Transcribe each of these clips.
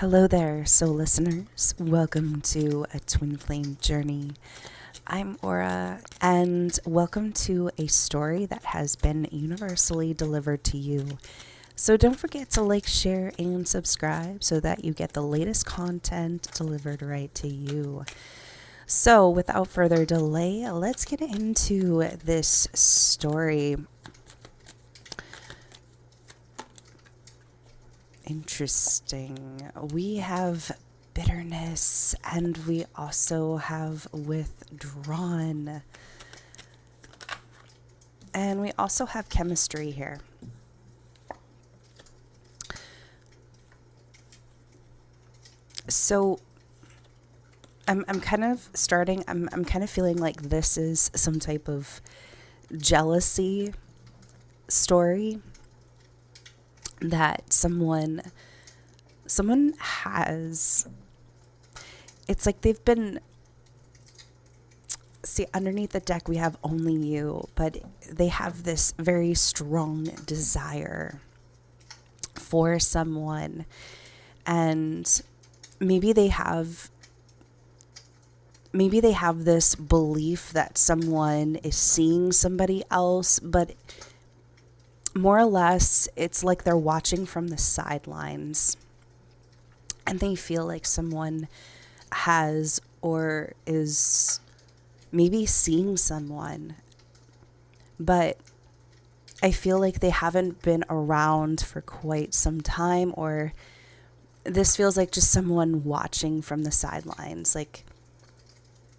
Hello there, soul listeners. Welcome to a twin flame journey. I'm Aura, and welcome to a story that has been universally delivered to you. So don't forget to like, share, and subscribe so that you get the latest content delivered right to you. So without further delay, let's get into this story. Interesting. We have bitterness and we also have withdrawn. And we also have chemistry here. So I'm kind of feeling like this is some type of jealousy story that someone has. It's like they've been, see, underneath the deck we have only you, but they have this very strong desire for someone, and maybe they have this belief that someone is seeing somebody else, but more or less, it's like they're watching from the sidelines and they feel like someone has or is maybe seeing someone, but I feel like they haven't been around for quite some time, or this feels like just someone watching from the sidelines. Like,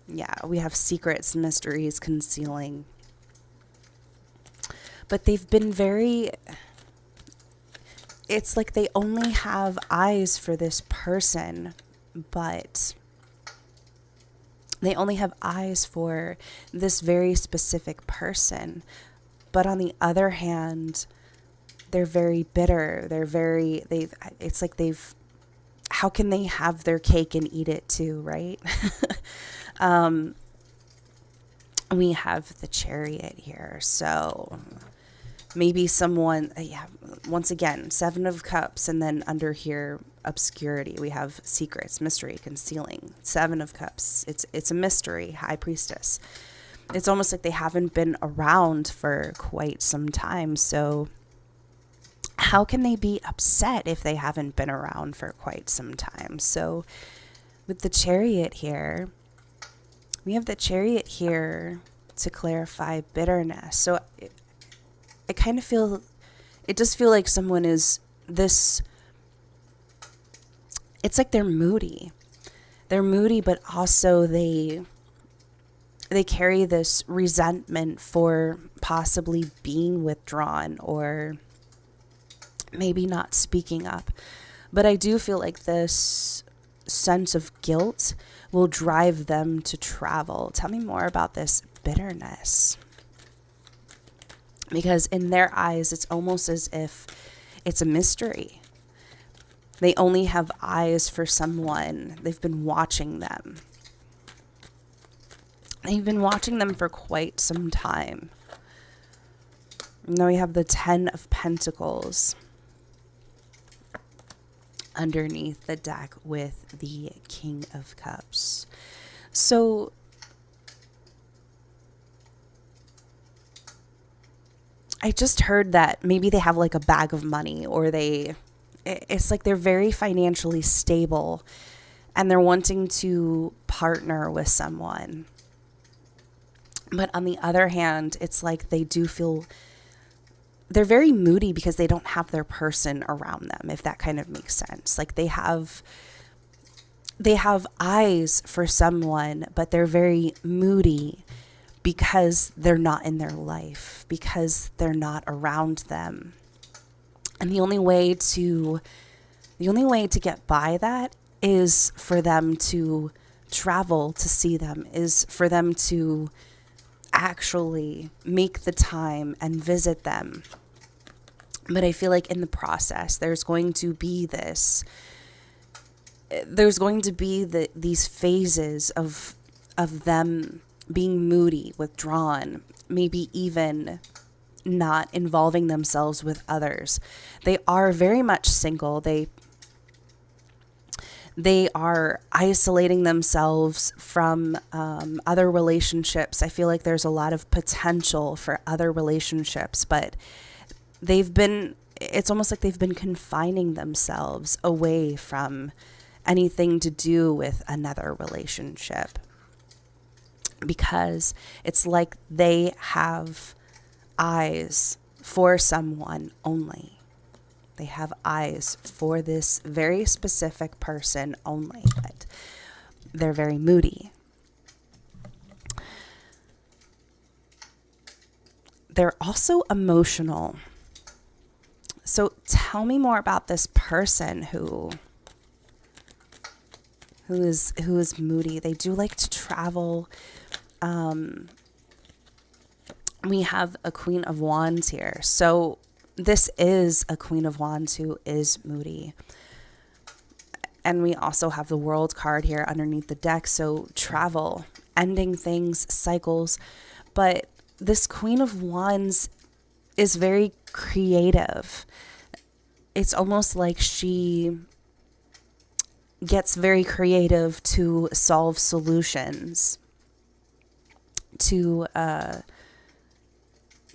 yeah, we have secrets, mysteries, concealing. But they've been it's like they only have eyes for this person, but they only have eyes for this very specific person. But on the other hand, they're very bitter. It's like how can they have their cake and eat it too, right? We have the Chariot here. So maybe someone, once again, 7 of Cups, and then under here, obscurity. We have secrets, mystery, concealing. 7 of Cups. It's a mystery, High Priestess. It's almost like they haven't been around for quite some time. So how can they be upset if they haven't been around for quite some time? So with the Chariot here, we have the Chariot here to clarify bitterness. So I kind of feel, it does feel like someone is this, it's like they're moody. They're moody, but also they carry this resentment for possibly being withdrawn or maybe not speaking up. But I do feel like this sense of guilt will drive them to travel. Tell me more about this bitterness. Because in their eyes, it's almost as if it's a mystery. They only have eyes for someone. They've been watching them. They've been watching them for quite some time. Now we have the 10 of Pentacles underneath the deck with the King of Cups. So I just heard that maybe they have like a bag of money, or it's like they're very financially stable and they're wanting to partner with someone. But on the other hand, it's like they do feel they're very moody because they don't have their person around them, if that kind of makes sense. Like they have eyes for someone, but they're very moody because they're not in their life, because they're not around them. And the only way to get by that is for them to travel to see them, is for them to actually make the time and visit them. But I feel like in the process, there's going to be these phases of them being moody, withdrawn, maybe even not involving themselves with others. They are very much single. They are isolating themselves from other relationships. I feel like there's a lot of potential for other relationships, but it's almost like they've been confining themselves away from anything to do with another relationship, because it's like they have eyes for someone only. They have eyes for this very specific person only, but they're very moody. They're also emotional. So tell me more about this person who is moody. They do like to travel. We have a Queen of Wands here. So this is a Queen of Wands who is moody. And we also have the World card here underneath the deck. So travel, ending things, cycles. But this Queen of Wands is very creative. It's almost like she gets very creative to solve solutions, to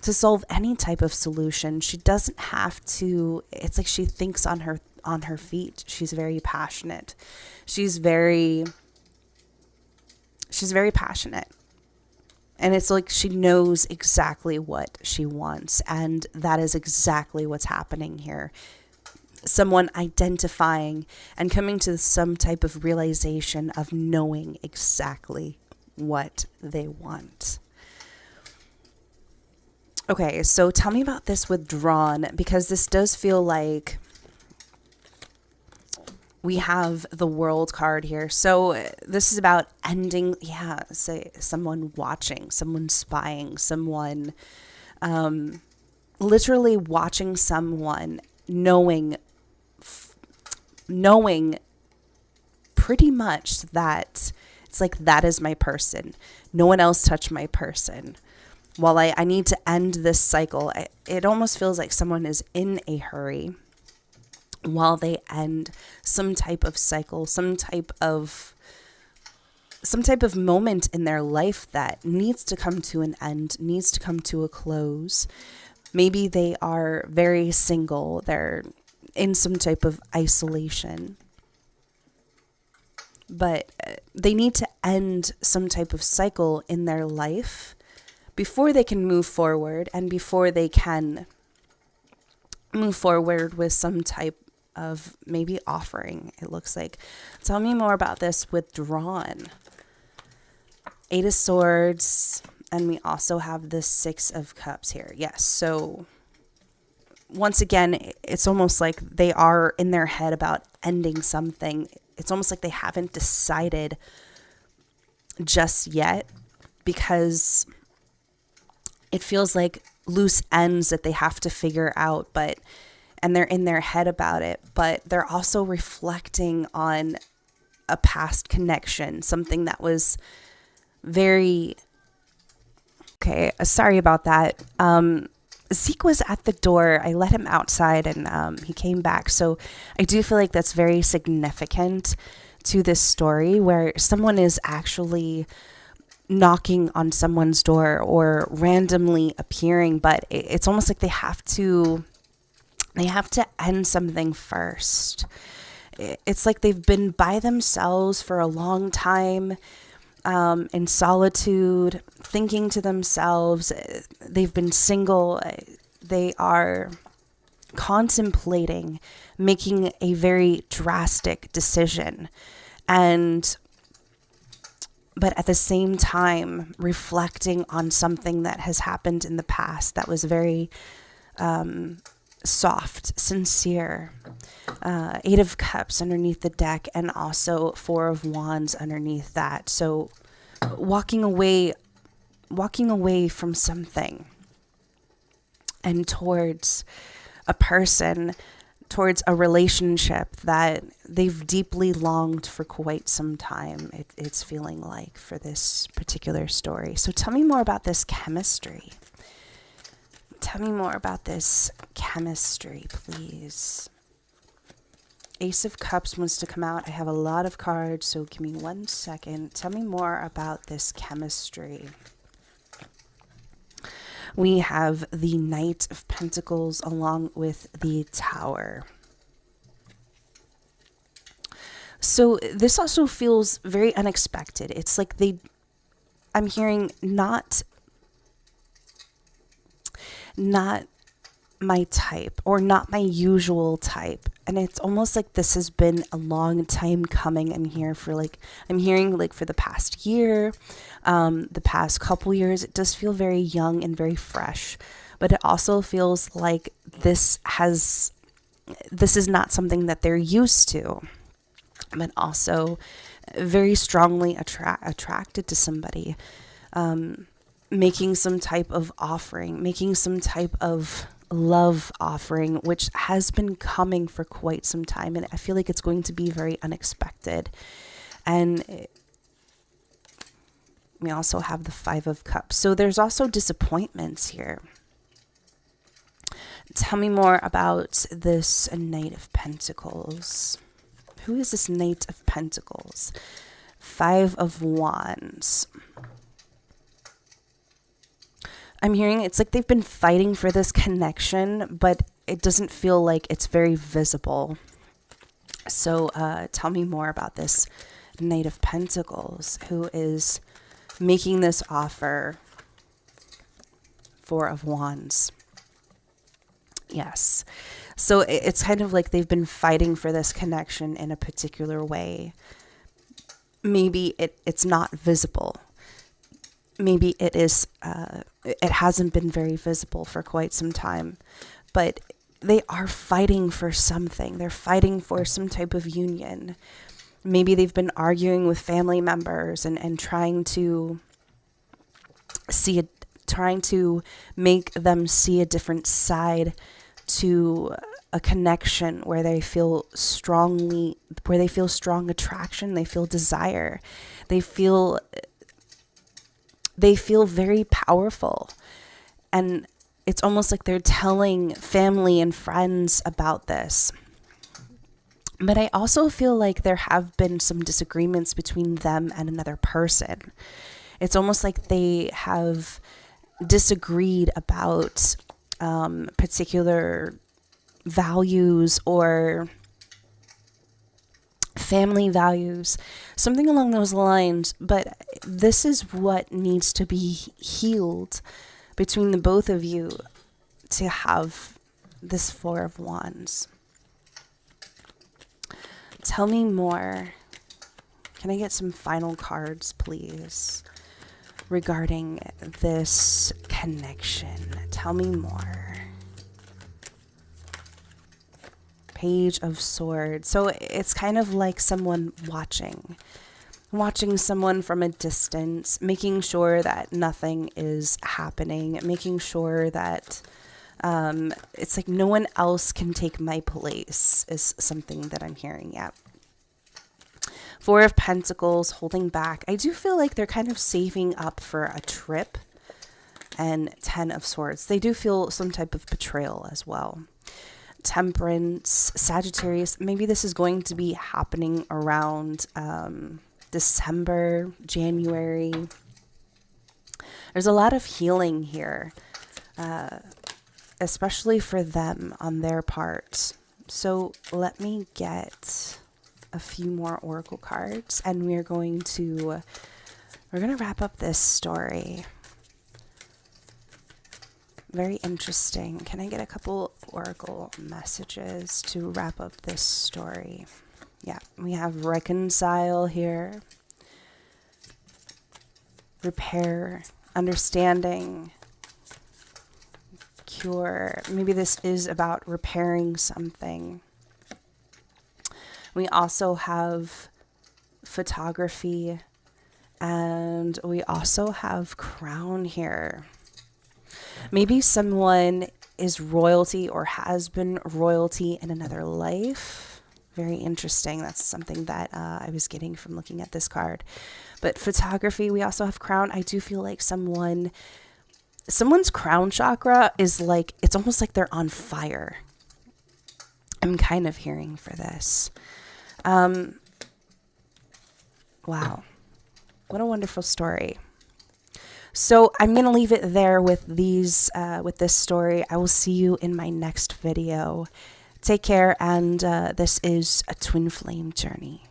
solve any type of solution. She doesn't have to. It's like she thinks on her feet. She's very passionate. She's very passionate. And it's like she knows exactly what she wants. And that is exactly what's happening here. Someone identifying and coming to some type of realization of knowing exactly what they want. Okay, so tell me about this withdrawn, because this does feel like we have the World card here. So this is about ending, say someone watching, someone spying, someone literally watching someone, knowing pretty much that it's like, that is my person. No one else touch my person. While I need to end this cycle, it almost feels like someone is in a hurry while they end some type of cycle, some type of moment in their life that needs to come to an end, needs to come to a close. Maybe they are very single. They're in some type of isolation. But they need to end some type of cycle in their life before they can move forward, and before they can move forward with some type of maybe offering, it looks like. Tell me more about this withdrawn. 8 of Swords, and we also have the 6 of Cups here. Yes, so once again, it's almost like they are in their head about ending something. It's almost like they haven't decided just yet, because it feels like loose ends that they have to figure out, and they're in their head about it, but they're also reflecting on a past connection, something that was very, okay, sorry about that. Zeke was at the door. I let him outside, and he came back. So I do feel like that's very significant to this story, where someone is actually knocking on someone's door or randomly appearing, but it's almost like they have to end something first. It's like they've been by themselves for a long time, in solitude, thinking to themselves. They've been single. They are contemplating making a very drastic decision, but at the same time reflecting on something that has happened in the past that was very soft, sincere. 8 of Cups underneath the deck, and also 4 of Wands underneath that. So walking away from something and towards a person, towards a relationship that they've deeply longed for quite some time, it's feeling like, for this particular story. So tell me more about this chemistry. Tell me more about this chemistry, please. Ace of Cups wants to come out. I have a lot of cards, so give me 1 second. Tell me more about this chemistry. We have the Knight of Pentacles along with the Tower. So this also feels very unexpected. It's like I'm hearing not my type or not my usual type. And it's almost like this has been a long time coming. I'm hearing for the past year, the past couple years. It does feel very young and very fresh, but it also feels like this is not something that they're used to, but also very strongly attracted to somebody, making some type of offering, making some type of love offering, which has been coming for quite some time. And I feel like it's going to be very unexpected. And we also have the Five of Cups. So there's also disappointments here. Tell me more about this Knight of Pentacles. Who is this Knight of Pentacles? Five of Wands. I'm hearing it's like they've been fighting for this connection, but it doesn't feel like it's very visible. So tell me more about this Knight of Pentacles who is making this offer. Four of Wands. Yes. So it's kind of like they've been fighting for this connection in a particular way. Maybe it's not visible. Maybe it is, it hasn't been very visible for quite some time, but they are fighting for something. They're fighting for some type of union. Maybe they've been arguing with family members and trying to make them see a different side to a connection where they feel strong attraction, they feel desire, they feel very powerful. And it's almost like they're telling family and friends about this. But I also feel like there have been some disagreements between them and another person. It's almost like they have disagreed about particular values or family values, something along those lines. But this is what needs to be healed between the both of you to have this Four of Wands. Tell me more. Can I get some final cards, please, regarding this connection? Tell me more. Page of Swords. So it's kind of like someone watching someone from a distance, making sure that nothing is happening, making sure that it's like no one else can take my place is something that I'm hearing. Yeah. Four of Pentacles, holding back. I do feel like they're kind of saving up for a trip. And Ten of Swords. They do feel some type of betrayal as well. Temperance, Sagittarius. Maybe this is going to be happening around December, January. There's a lot of healing here, especially for them on their part. So let me get a few more oracle cards, and we're going to wrap up this story. Very interesting. Can I get a couple oracle messages to wrap up this story? Yeah, we have reconcile here. Repair, understanding, cure. Maybe this is about repairing something. We also have photography, and we also have crown here. Maybe someone is royalty or has been royalty in another life. Very interesting. That's something that I was getting from looking at this card. But photography, we also have crown. I do feel like someone's crown chakra is like, it's almost like they're on fire. I'm kind of hearing for this. Wow. What a wonderful story. So I'm going to leave it there with this story. I will see you in my next video. Take care, and this is a twin flame journey.